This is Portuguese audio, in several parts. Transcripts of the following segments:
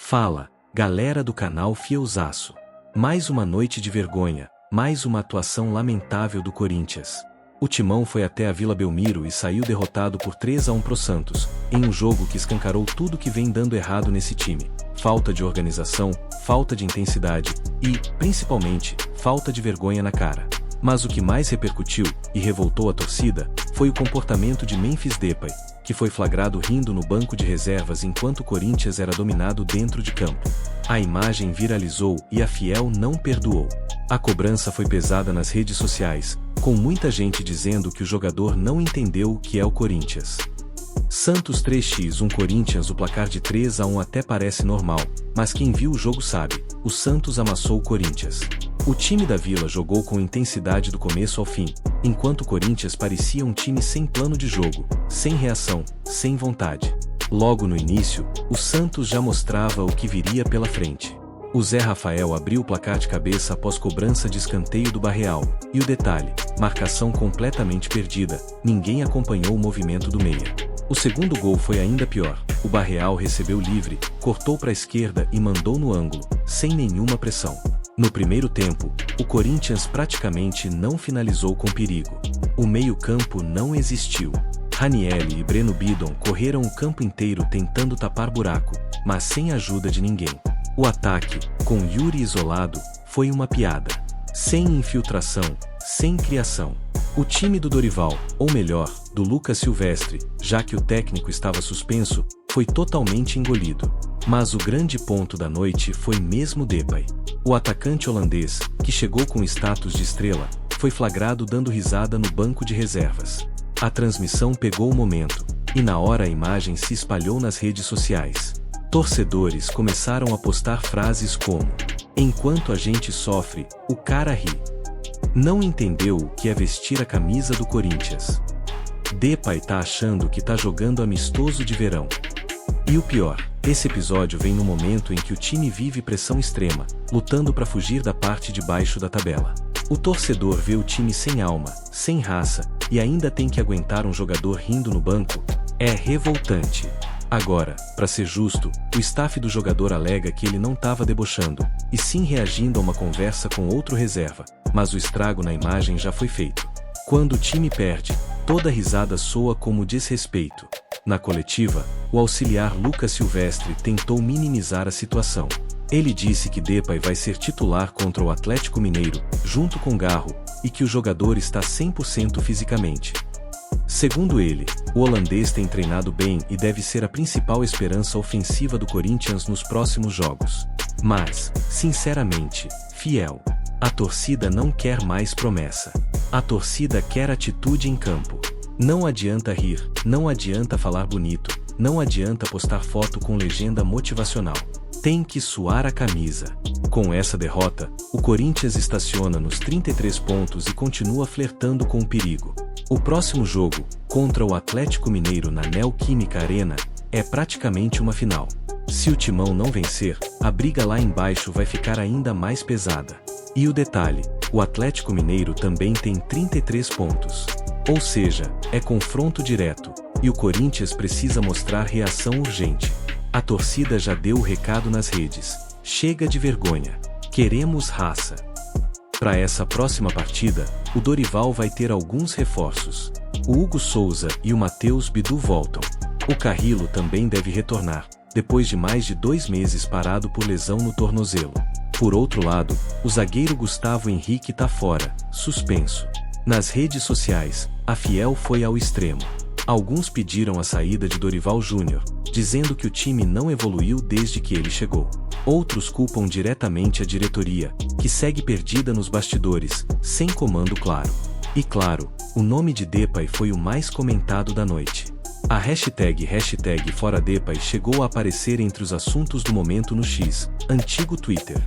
Fala, galera do canal Fielzaço. Mais uma noite de vergonha, mais uma atuação lamentável do Corinthians. O Timão foi até a Vila Belmiro e saiu derrotado por 3-1 pro Santos, em um jogo que escancarou tudo que vem dando errado nesse time. Falta de organização, falta de intensidade e, principalmente, falta de vergonha na cara. Mas o que mais repercutiu e revoltou a torcida foi o comportamento de Memphis Depay, que foi flagrado rindo no banco de reservas enquanto o Corinthians era dominado dentro de campo. A imagem viralizou e a Fiel não perdoou. A cobrança foi pesada nas redes sociais, com muita gente dizendo que o jogador não entendeu o que é o Corinthians. Santos 3x1 Corinthians. O placar de 3-1 até parece normal, mas quem viu o jogo sabe, o Santos amassou o Corinthians. O time da Vila jogou com intensidade do começo ao fim, enquanto o Corinthians parecia um time sem plano de jogo, sem reação, sem vontade. Logo no início, o Santos já mostrava o que viria pela frente. O Zé Rafael abriu o placar de cabeça após cobrança de escanteio do Barreal, e o detalhe, marcação completamente perdida, ninguém acompanhou o movimento do meia. O segundo gol foi ainda pior, o Barreal recebeu livre, cortou para a esquerda e mandou no ângulo, sem nenhuma pressão. No primeiro tempo, o Corinthians praticamente não finalizou com perigo. O meio-campo não existiu. Ranieri e Breno Bidon correram o campo inteiro tentando tapar buraco, mas sem ajuda de ninguém. O ataque, com Yuri isolado, foi uma piada. Sem infiltração, sem criação. O time do Dorival, ou melhor, do Lucas Silvestre, já que o técnico estava suspenso, foi totalmente engolido. Mas o grande ponto da noite foi mesmo Depay. O atacante holandês, que chegou com status de estrela, foi flagrado dando risada no banco de reservas. A transmissão pegou o momento, e na hora a imagem se espalhou nas redes sociais. Torcedores começaram a postar frases como: "Enquanto a gente sofre, o cara ri." Não entendeu o que é vestir a camisa do Corinthians. Depay tá achando que tá jogando amistoso de verão. E o pior, esse episódio vem no momento em que o time vive pressão extrema, lutando para fugir da parte de baixo da tabela. O torcedor vê o time sem alma, sem raça, e ainda tem que aguentar um jogador rindo no banco. É revoltante. Agora, para ser justo, o staff do jogador alega que ele não estava debochando, e sim reagindo a uma conversa com outro reserva, mas o estrago na imagem já foi feito. Quando o time perde, toda risada soa como desrespeito. Na coletiva, o auxiliar Lucas Silvestre tentou minimizar a situação. Ele disse que Depay vai ser titular contra o Atlético Mineiro, junto com Garro, e que o jogador está 100% fisicamente. Segundo ele, o holandês tem treinado bem e deve ser a principal esperança ofensiva do Corinthians nos próximos jogos. Mas, sinceramente, Fiel, a torcida não quer mais promessa. A torcida quer atitude em campo. Não adianta rir, não adianta falar bonito, não adianta postar foto com legenda motivacional. Tem que suar a camisa. Com essa derrota, o Corinthians estaciona nos 33 pontos e continua flertando com o perigo. O próximo jogo, contra o Atlético Mineiro na Neoquímica Arena, é praticamente uma final. Se o Timão não vencer, a briga lá embaixo vai ficar ainda mais pesada. E o detalhe, o Atlético Mineiro também tem 33 pontos. Ou seja, é confronto direto, e o Corinthians precisa mostrar reação urgente. A torcida já deu o recado nas redes. Chega de vergonha. Queremos raça. Para essa próxima partida, o Dorival vai ter alguns reforços. O Hugo Souza e o Matheus Bidu voltam. O Carrillo também deve retornar, depois de mais de 2 meses parado por lesão no tornozelo. Por outro lado, o zagueiro Gustavo Henrique tá fora, suspenso. Nas redes sociais, a Fiel foi ao extremo. Alguns pediram a saída de Dorival Júnior, dizendo que o time não evoluiu desde que ele chegou. Outros culpam diretamente a diretoria, que segue perdida nos bastidores, sem comando claro. E claro, o nome de Depay foi o mais comentado da noite. A hashtag #ForaDepay chegou a aparecer entre os assuntos do momento no X, antigo Twitter.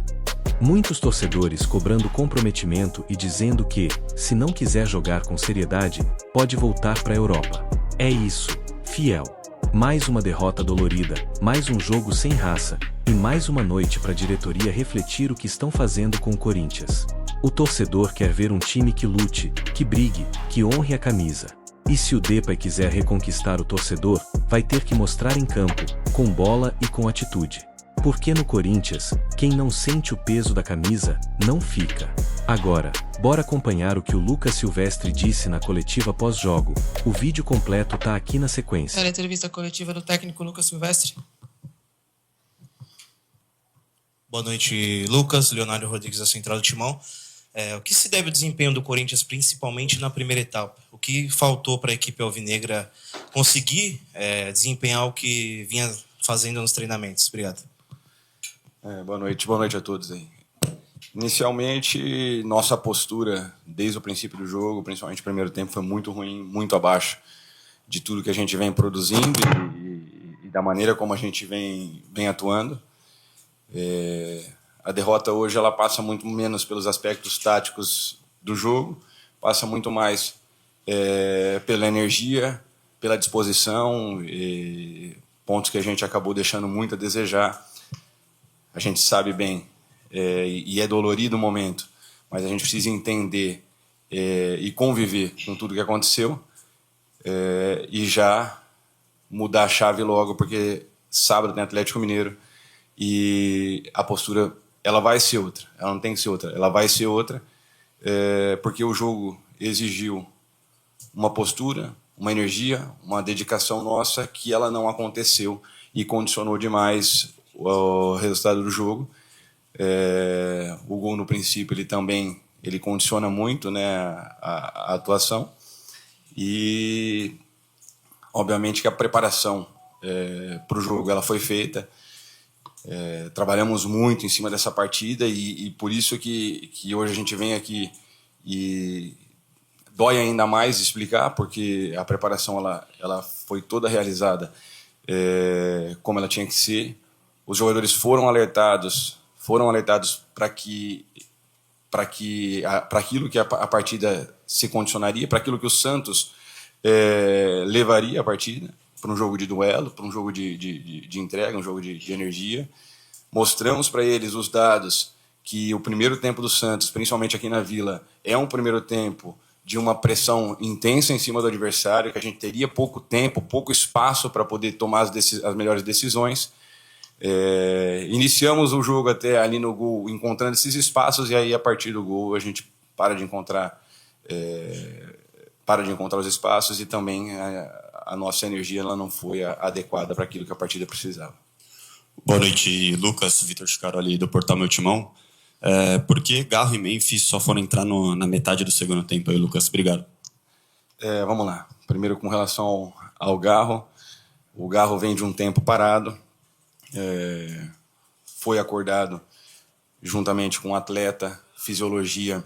Muitos torcedores cobrando comprometimento e dizendo que, se não quiser jogar com seriedade, pode voltar para a Europa. É isso, Fiel. Mais uma derrota dolorida, mais um jogo sem raça, e mais uma noite para a diretoria refletir o que estão fazendo com o Corinthians. O torcedor quer ver um time que lute, que brigue, que honre a camisa. E se o Depay quiser reconquistar o torcedor, vai ter que mostrar em campo, com bola e com atitude. Porque no Corinthians, quem não sente o peso da camisa, não fica. Agora, bora acompanhar o que o Lucas Silvestre disse na coletiva pós-jogo. O vídeo completo tá aqui na sequência. Era a entrevista coletiva do técnico Lucas Silvestre. Boa noite, Lucas. Leonardo Rodrigues, da Central do Timão. O que se deve ao desempenho do Corinthians, principalmente na primeira etapa? O que faltou para a equipe alvinegra conseguir desempenhar o que vinha fazendo nos treinamentos? Obrigado. Boa noite a todos aí. Inicialmente, nossa postura, desde o princípio do jogo, principalmente no primeiro tempo, foi muito ruim, muito abaixo de tudo que a gente vem produzindo e da maneira como a gente vem atuando. A derrota hoje ela passa muito menos pelos aspectos táticos do jogo, passa muito mais pela energia, pela disposição, pontos que a gente acabou deixando muito a desejar. A gente sabe bem, e é dolorido o momento, mas a gente precisa entender e conviver com tudo que aconteceu e já mudar a chave logo, porque sábado tem Atlético Mineiro e a postura ela vai ser outra, ela não tem que ser outra, ela vai ser outra, porque o jogo exigiu uma postura, uma energia, uma dedicação nossa que ela não aconteceu e condicionou demais o resultado do jogo. O gol no princípio ele condiciona muito, né, a atuação e obviamente que a preparação para o jogo ela foi feita. Trabalhamos muito em cima dessa partida e por isso que hoje a gente vem aqui e dói ainda mais explicar, porque a preparação ela foi toda realizada como ela tinha que ser. Os jogadores foram alertados para aquilo que a partida se condicionaria, para aquilo que o Santos levaria a partida, para um jogo de duelo, para um jogo de entrega, um jogo de energia. Mostramos para eles os dados que o primeiro tempo do Santos, principalmente aqui na Vila, é um primeiro tempo de uma pressão intensa em cima do adversário, que a gente teria pouco tempo, pouco espaço para poder tomar as melhores decisões. Iniciamos o jogo até ali no gol, encontrando esses espaços, e aí a partir do gol a gente para de encontrar os espaços e também a nossa energia ela não foi adequada para aquilo que a partida precisava. Boa noite, Lucas. Vitor Chicaroli do Portal Meu Timão. Por que Garro e Memphis só foram entrar na metade do segundo tempo aí, Lucas? Obrigado. Vamos lá. Primeiro, com relação ao Garro. O Garro vem de um tempo parado. Foi acordado juntamente com o atleta, fisiologia,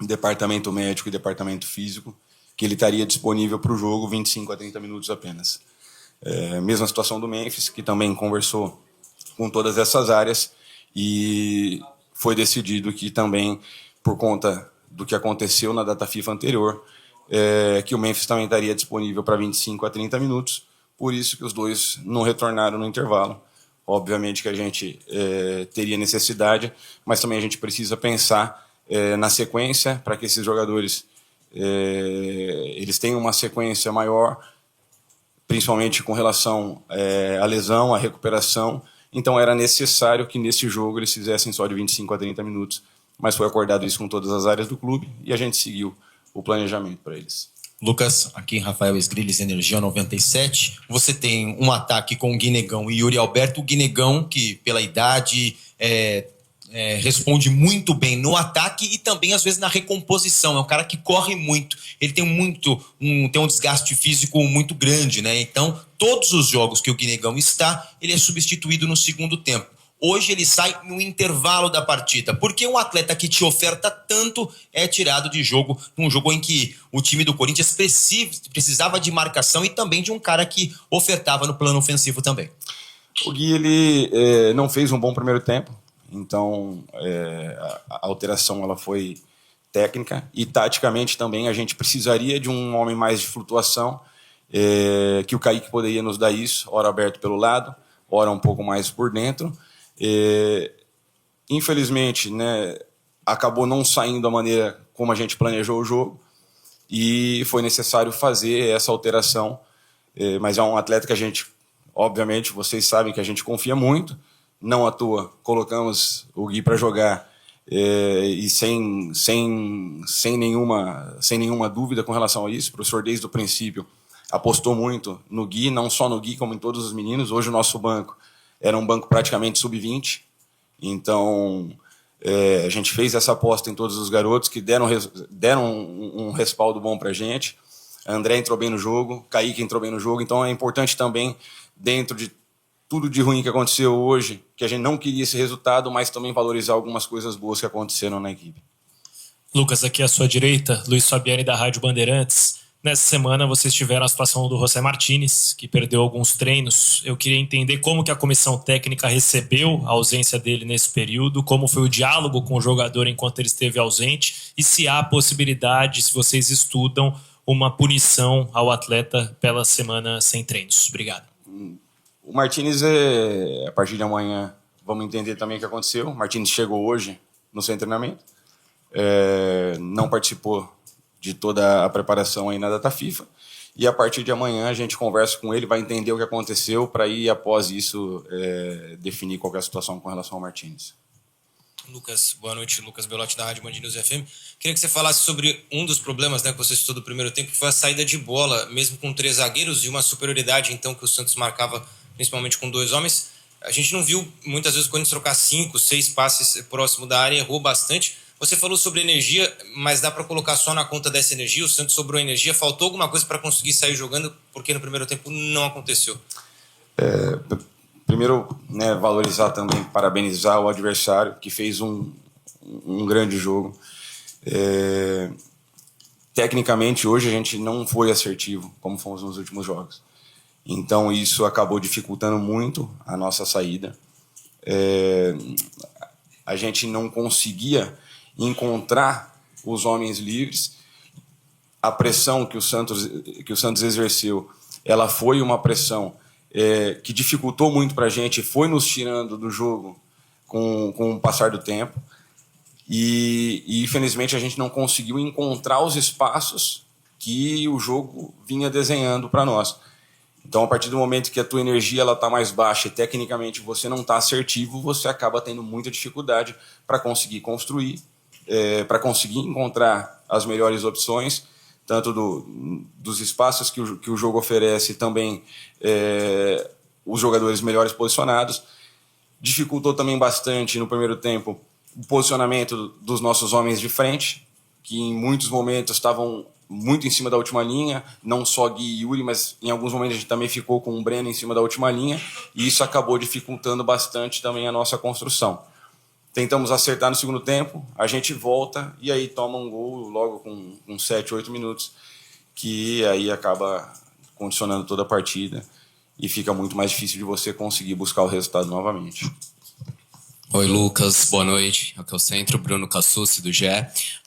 departamento médico e departamento físico, que ele estaria disponível para o jogo 25 a 30 minutos apenas. Mesma situação do Memphis, que também conversou com todas essas áreas e foi decidido que também, por conta do que aconteceu na data FIFA anterior, que o Memphis também estaria disponível para 25 a 30 minutos, por isso que os dois não retornaram no intervalo. Obviamente que a gente teria necessidade, mas também a gente precisa pensar na sequência para que esses jogadores eles tenham uma sequência maior, principalmente com relação à lesão, à recuperação. Então era necessário que nesse jogo eles fizessem só de 25 a 30 minutos, mas foi acordado isso com todas as áreas do clube e a gente seguiu o planejamento para eles. Lucas, aqui Rafael Esgrilles, Energia 97. Você tem um ataque com o Guinegão e Yuri Alberto. O Guinegão, que pela idade responde muito bem no ataque e também às vezes na recomposição. É um cara que corre muito. Ele tem um desgaste físico muito grande, né? Então, todos os jogos que o Guinegão está, ele é substituído no segundo tempo. Hoje ele sai no intervalo da partida. Porque um atleta que te oferta tanto é tirado de jogo, num jogo em que o time do Corinthians precisava de marcação e também de um cara que ofertava no plano ofensivo também. O Gui ele não fez um bom primeiro tempo, então a alteração ela foi técnica e taticamente também a gente precisaria de um homem mais de flutuação, que o Kaique poderia nos dar isso, ora aberto pelo lado, ora um pouco mais por dentro. Infelizmente, né, acabou não saindo da maneira como a gente planejou o jogo e foi necessário fazer essa alteração, mas é um atleta que a gente, obviamente, vocês sabem que a gente confia muito, não à toa, colocamos o Gui para jogar e sem nenhuma dúvida com relação a isso. O professor, desde o princípio, apostou muito no Gui, não só no Gui, como em todos os meninos. Hoje o nosso banco era um banco praticamente sub-20, então a gente fez essa aposta em todos os garotos que deram um respaldo bom para a gente. André entrou bem no jogo, Kaique entrou bem no jogo, então é importante também, dentro de tudo de ruim que aconteceu hoje, que a gente não queria esse resultado, mas também valorizar algumas coisas boas que aconteceram na equipe. Lucas, aqui à sua direita, Luiz Fabiani da Rádio Bandeirantes. Nessa semana vocês tiveram a situação do José Martínez, que perdeu alguns treinos. Eu queria entender como que a comissão técnica recebeu a ausência dele nesse período, como foi o diálogo com o jogador enquanto ele esteve ausente e se há possibilidade, se vocês estudam, uma punição ao atleta pela semana sem treinos. Obrigado. O Martínez, a partir de amanhã, vamos entender também o que aconteceu. O Martínez chegou hoje no seu treinamento, não participou de toda a preparação aí na data FIFA, e a partir de amanhã a gente conversa com ele, vai entender o que aconteceu, para ir, após isso, definir qual é a situação com relação ao Martínez. Lucas, boa noite. Lucas Belotti da Rádio Band News FM. Queria que você falasse sobre um dos problemas, né, que você citou do primeiro tempo, que foi a saída de bola, mesmo com 3 zagueiros e uma superioridade, então, que o Santos marcava principalmente com 2 homens. A gente não viu muitas vezes o Corinthians trocar 5, 6 passes próximo da área, errou bastante. Você falou sobre energia, mas dá para colocar só na conta dessa energia? O Santos sobrou energia, faltou alguma coisa para conseguir sair jogando, porque no primeiro tempo não aconteceu? Primeiro, né, valorizar também, parabenizar o adversário, que fez um grande jogo. Tecnicamente, hoje a gente não foi assertivo, como fomos nos últimos jogos. Então, isso acabou dificultando muito a nossa saída. A gente não conseguia encontrar os homens livres. A pressão que o Santos exerceu, ela foi uma pressão que dificultou muito para a gente, foi nos tirando do jogo com o passar do tempo. E, infelizmente, a gente não conseguiu encontrar os espaços que o jogo vinha desenhando para nós. Então, a partir do momento que a tua energia está mais baixa e, tecnicamente, você não está assertivo, você acaba tendo muita dificuldade para conseguir construir, para conseguir encontrar as melhores opções, tanto dos espaços que o jogo oferece, também os jogadores melhores posicionados. Dificultou também bastante, no primeiro tempo, o posicionamento dos nossos homens de frente, que em muitos momentos estavam muito em cima da última linha, não só Gui e Yuri, mas em alguns momentos a gente também ficou com o Breno em cima da última linha, e isso acabou dificultando bastante também a nossa construção. Tentamos acertar no segundo tempo, a gente volta e aí toma um gol logo com 7, 8 minutos, que aí acaba condicionando toda a partida e fica muito mais difícil de você conseguir buscar o resultado novamente. Oi, Lucas, boa noite. Aqui é o Centro, Bruno Cassucci, do GE.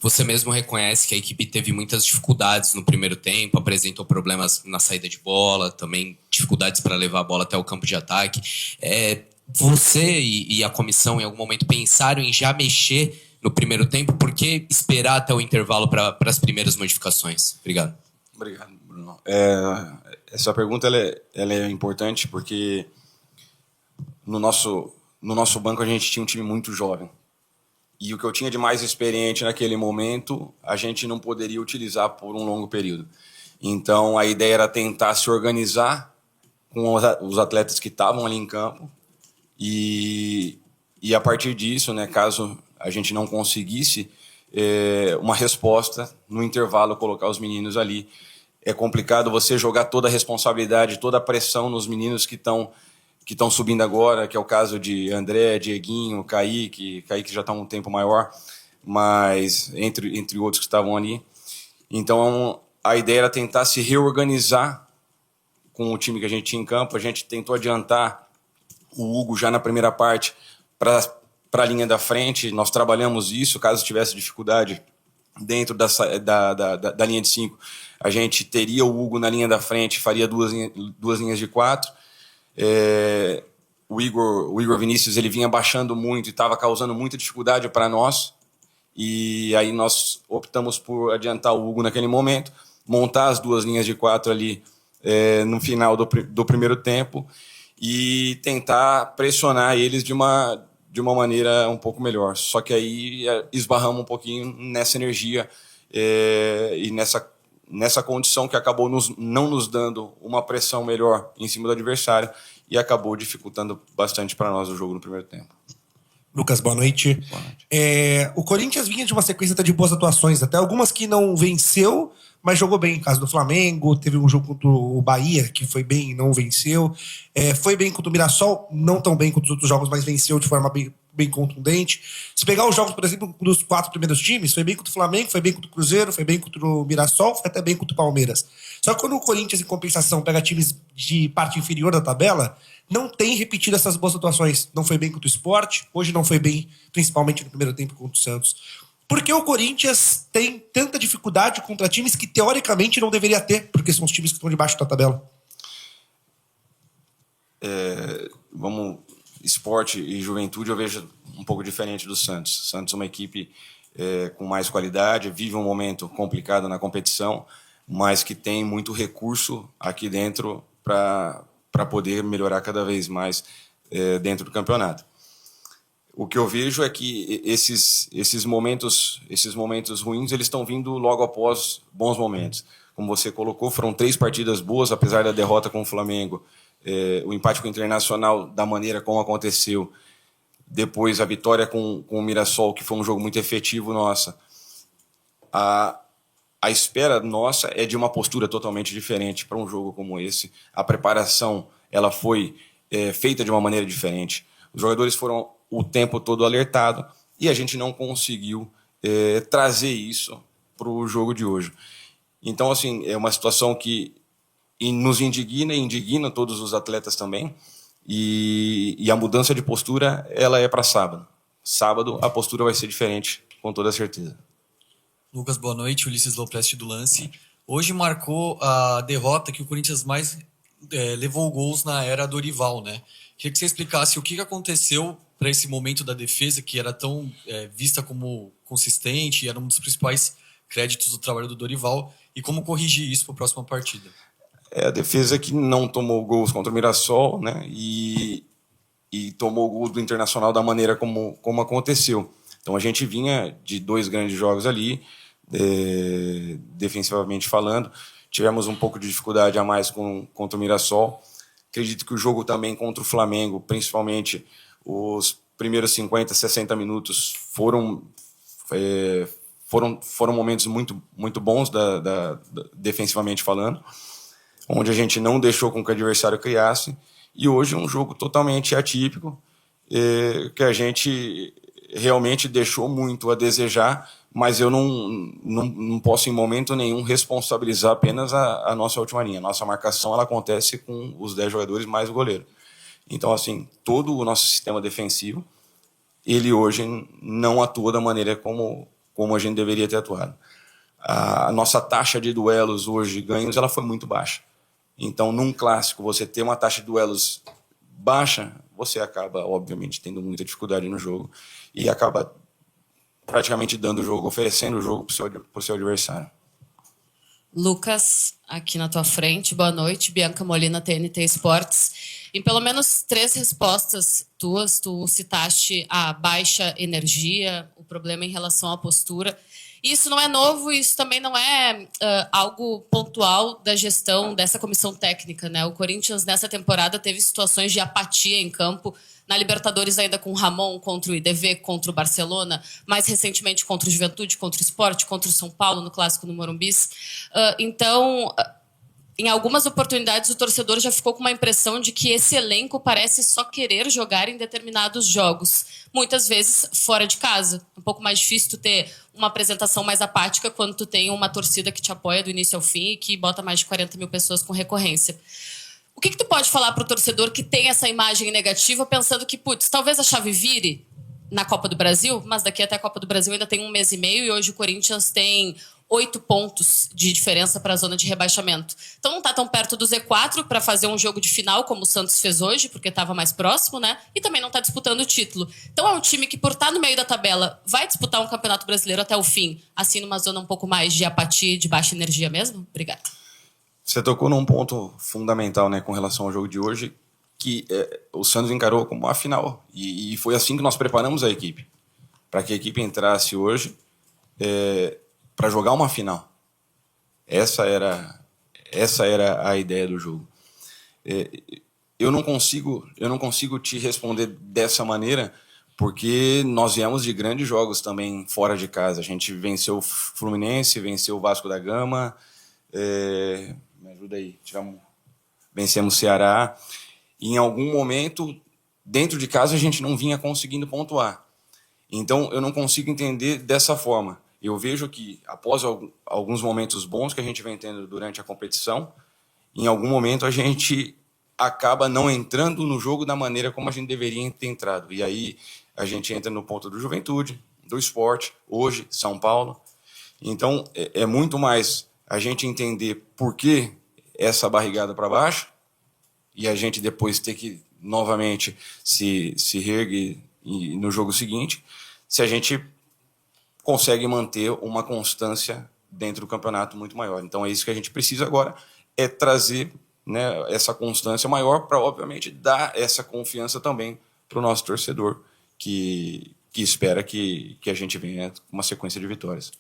Você mesmo reconhece que a equipe teve muitas dificuldades no primeiro tempo, apresentou problemas na saída de bola, também dificuldades para levar a bola até o campo de ataque. Você e a comissão, em algum momento, pensaram em já mexer no primeiro tempo? Por que esperar até o intervalo para as primeiras modificações? Obrigado. Obrigado, Bruno. Essa pergunta ela é importante porque no nosso banco a gente tinha um time muito jovem. E o que eu tinha de mais experiente naquele momento, a gente não poderia utilizar por um longo período. Então, a ideia era tentar se organizar com os atletas que estavam ali em campo. E a partir disso, né, caso a gente não conseguisse uma resposta, no intervalo colocar os meninos ali. É complicado você jogar toda a responsabilidade, toda a pressão nos meninos que estão subindo agora, que é o caso de André, Dieguinho, Kaique já está um tempo maior, mas entre outros que estavam ali. Então, a ideia era tentar se reorganizar com o time que a gente tinha em campo. A gente tentou adiantar o Hugo já na primeira parte para a linha da frente. Nós trabalhamos isso, caso tivesse dificuldade dentro da linha de 5, a gente teria o Hugo na linha da frente, faria duas linhas de 4. O Igor Vinícius ele vinha baixando muito e estava causando muita dificuldade para nós, e aí nós optamos por adiantar o Hugo naquele momento, montar as 2 linhas de 4 ali no final do primeiro tempo, e tentar pressionar eles de uma maneira um pouco melhor. Só que aí esbarramos um pouquinho nessa energia e nessa condição que acabou não nos dando uma pressão melhor em cima do adversário e acabou dificultando bastante para nós o jogo no primeiro tempo. Lucas, boa noite. Boa noite. O Corinthians vinha de uma sequência até de boas atuações, até algumas que não venceu, mas jogou bem. No caso do Flamengo, teve um jogo contra o Bahia, que foi bem e não venceu. Foi bem contra o Mirassol, não tão bem contra os outros jogos, mas venceu de forma bem contundente. Se pegar os jogos, por exemplo, dos 4 primeiros times, foi bem contra o Flamengo, foi bem contra o Cruzeiro, foi bem contra o Mirassol, foi até bem contra o Palmeiras. Só que quando o Corinthians, em compensação, pega times de parte inferior da tabela, não tem repetido essas boas atuações. Não foi bem contra o Sport, hoje não foi bem, principalmente no primeiro tempo contra o Santos. Por que o Corinthians tem tanta dificuldade contra times que teoricamente não deveria ter, porque são os times que estão debaixo da tabela? Sport e Juventude eu vejo um pouco diferente do Santos. Santos é uma equipe com mais qualidade, vive um momento complicado na competição, mas que tem muito recurso aqui dentro para poder melhorar cada vez mais dentro do campeonato. O que eu vejo é que esses momentos ruins eles estão vindo logo após bons momentos. Como você colocou, foram 3 partidas boas, apesar da derrota com o Flamengo, o empate com o Internacional da maneira como aconteceu, depois a vitória com o Mirassol, que foi um jogo muito efetivo nossa. A espera nossa é de uma postura totalmente diferente para um jogo como esse. A preparação ela foi feita de uma maneira diferente. Os jogadores foram o tempo todo alertados e a gente não conseguiu trazer isso para o jogo de hoje. Então, assim, é uma situação que nos indigna e indigna todos os atletas também. E a mudança de postura ela é para sábado. Sábado a postura vai ser diferente, com toda certeza. Lucas, boa noite. Ulisses Lopresti do Lance. Hoje marcou a derrota que o Corinthians mais levou gols na era Dorival, né? Queria que você explicasse o que aconteceu para esse momento da defesa, que era tão vista como consistente, era um dos principais créditos do trabalho do Dorival, e como corrigir isso para a próxima partida. A defesa que não tomou gols contra o Mirassol, né? E tomou o gol do Internacional da maneira como aconteceu. Então a gente vinha de 2 grandes jogos ali, defensivamente falando. Tivemos um pouco de dificuldade a mais contra o Mirassol. Acredito que o jogo também contra o Flamengo, principalmente os primeiros 50, 60 minutos, foram momentos muito, muito bons defensivamente falando, onde a gente não deixou com que o adversário criasse. E hoje é um jogo totalmente atípico, que a gente realmente deixou muito a desejar, mas eu não posso em momento nenhum responsabilizar apenas a nossa última linha. Nossa marcação ela acontece com os 10 jogadores mais o goleiro. Então, assim, todo o nosso sistema defensivo, ele hoje não atua da maneira como a gente deveria ter atuado. A nossa taxa de duelos hoje, ganhos, ela foi muito baixa. Então, num clássico, você ter uma taxa de duelos baixa, você acaba, obviamente, tendo muita dificuldade no jogo e acaba praticamente dando o jogo, oferecendo o jogo para o seu adversário. Lucas, aqui na tua frente, boa noite. Bianca Molina, TNT Esportes. Em pelo menos 3 respostas tuas, tu citaste a baixa energia, o problema em relação à postura. Isso não é novo, isso também não é algo pontual da gestão dessa comissão técnica, né? O Corinthians, nessa temporada, teve situações de apatia em campo, na Libertadores ainda com o Ramon, contra o IDV, contra o Barcelona, mais recentemente contra o Juventude, contra o Sport, contra o São Paulo, no Clássico no Morumbi. Então, em algumas oportunidades, o torcedor já ficou com uma impressão de que esse elenco parece só querer jogar em determinados jogos, muitas vezes fora de casa. Um pouco mais difícil tu ter uma apresentação mais apática quando tu tem uma torcida que te apoia do início ao fim e que bota mais de 40 mil pessoas com recorrência. O que tu pode falar para o torcedor que tem essa imagem negativa, pensando que, putz, talvez a chave vire na Copa do Brasil, mas daqui até a Copa do Brasil ainda tem 1 mês e meio e hoje o Corinthians tem 8 pontos de diferença para a zona de rebaixamento. Então não está tão perto do Z4 para fazer um jogo de final como o Santos fez hoje, porque estava mais próximo, né? E também não está disputando o título. Então é um time que, por estar no meio da tabela, vai disputar um Campeonato Brasileiro até o fim, assim numa zona um pouco mais de apatia e de baixa energia mesmo? Obrigada. Você tocou num ponto fundamental, né, com relação ao jogo de hoje, que o Santos encarou como uma final. E foi assim que nós preparamos a equipe, para que a equipe entrasse hoje para jogar uma final. Essa era a ideia do jogo. Eu não consigo te responder dessa maneira, porque nós viemos de grandes jogos também fora de casa. A gente venceu o Fluminense, venceu o Vasco da Gama, me ajuda aí, vencemos o Ceará. E em algum momento, dentro de casa, a gente não vinha conseguindo pontuar. Então, eu não consigo entender dessa forma. Eu vejo que, após alguns momentos bons que a gente vem tendo durante a competição, em algum momento a gente acaba não entrando no jogo da maneira como a gente deveria ter entrado. E aí a gente entra no ponto do Juventude, do Sport, hoje, São Paulo. Então, é muito mais a gente entender por que essa barrigada para baixo e a gente depois ter que, novamente, se reerguer no jogo seguinte, se a gente consegue manter uma constância dentro do campeonato muito maior. Então é isso que a gente precisa agora, é trazer, né, essa constância maior para, obviamente, dar essa confiança também para o nosso torcedor, que espera que a gente venha com uma sequência de vitórias.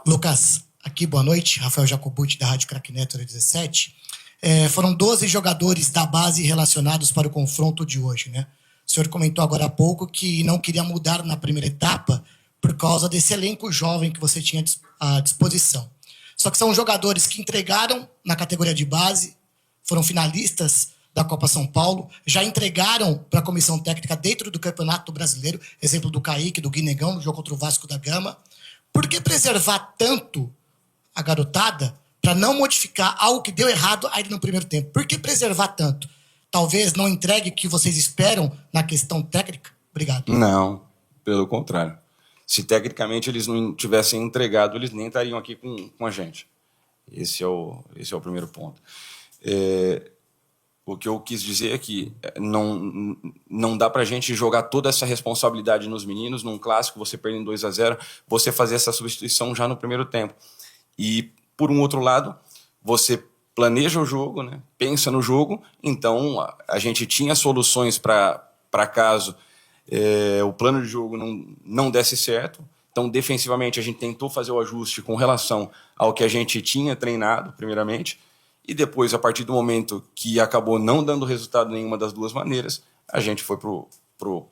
Lucas, aqui boa noite, Rafael Jacobucci da Rádio Crack Neto 17. Foram 12 jogadores da base relacionados para o confronto de hoje, né? O senhor comentou agora há pouco que não queria mudar na primeira etapa por causa desse elenco jovem que você tinha à disposição. Só que são jogadores que entregaram na categoria de base, foram finalistas da Copa São Paulo, já entregaram para a comissão técnica dentro do Campeonato Brasileiro, exemplo do Kaique, do Guinegão, no jogo contra o Vasco da Gama. Por que preservar tanto a garotada para não modificar algo que deu errado ainda no primeiro tempo? Por que preservar tanto? Talvez não entregue o que vocês esperam na questão técnica? Obrigado. Não, pelo contrário. Se tecnicamente eles não tivessem entregado, eles nem estariam aqui com a gente. Esse é o primeiro ponto. O que eu quis dizer é que não dá para a gente jogar toda essa responsabilidade nos meninos, num clássico, você perdendo 2-0, você fazer essa substituição já no primeiro tempo. E, por um outro lado, você planeja o jogo, né? Pensa no jogo, então a gente tinha soluções para caso o plano de jogo não desse certo. Então, defensivamente, a gente tentou fazer o ajuste com relação ao que a gente tinha treinado, primeiramente, e depois, a partir do momento que acabou não dando resultado nenhuma das duas maneiras, a gente foi pro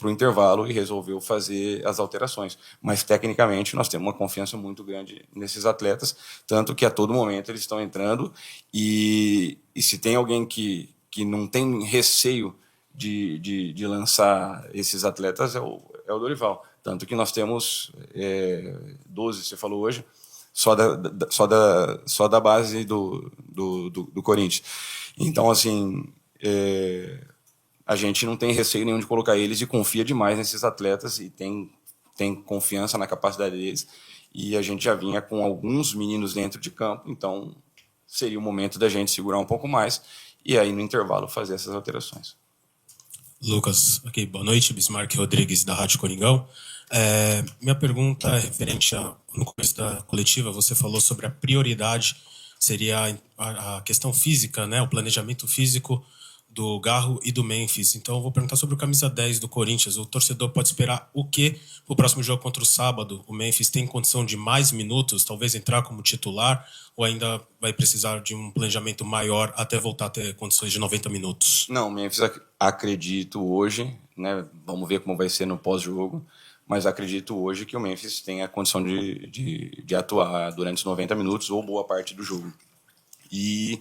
intervalo e resolveu fazer as alterações. Mas, tecnicamente, nós temos uma confiança muito grande nesses atletas, tanto que a todo momento eles estão entrando, e se tem alguém que não tem receio de lançar esses atletas é o Dorival. Tanto que nós temos 12, você falou hoje, só da base do Corinthians. Então, assim, a gente não tem receio nenhum de colocar eles e confia demais nesses atletas e tem confiança na capacidade deles. E a gente já vinha com alguns meninos dentro de campo, então seria o momento da gente segurar um pouco mais e aí no intervalo fazer essas alterações. Lucas, aqui, boa noite, Bismarck Rodrigues da Rádio Coringão. Minha pergunta é referente no começo da coletiva, você falou sobre a prioridade, seria a questão física, né, o planejamento físico do Garro e do Memphis. Então eu vou perguntar sobre o camisa 10 do Corinthians. O torcedor pode esperar o quê pro próximo jogo contra o sábado? O Memphis tem condição de mais minutos, talvez entrar como titular, ou ainda vai precisar de um planejamento maior até voltar a ter condições de 90 minutos? Não, o Memphis, acredito hoje, né, vamos ver como vai ser no pós-jogo, mas acredito hoje que o Memphis tem a condição de atuar durante os 90 minutos ou boa parte do jogo. E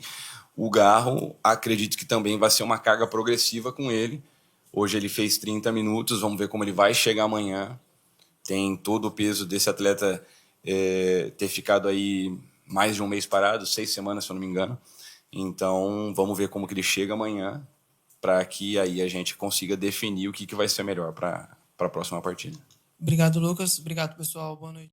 o Garro, acredito que também vai ser uma carga progressiva com ele. Hoje ele fez 30 minutos, vamos ver como ele vai chegar amanhã. Tem todo o peso desse atleta ter ficado aí mais de um mês parado, 6 semanas, se eu não me engano. Então, vamos ver como que ele chega amanhã, para que aí a gente consiga definir o que vai ser melhor para a próxima partida. Obrigado, Lucas. Obrigado, pessoal. Boa noite.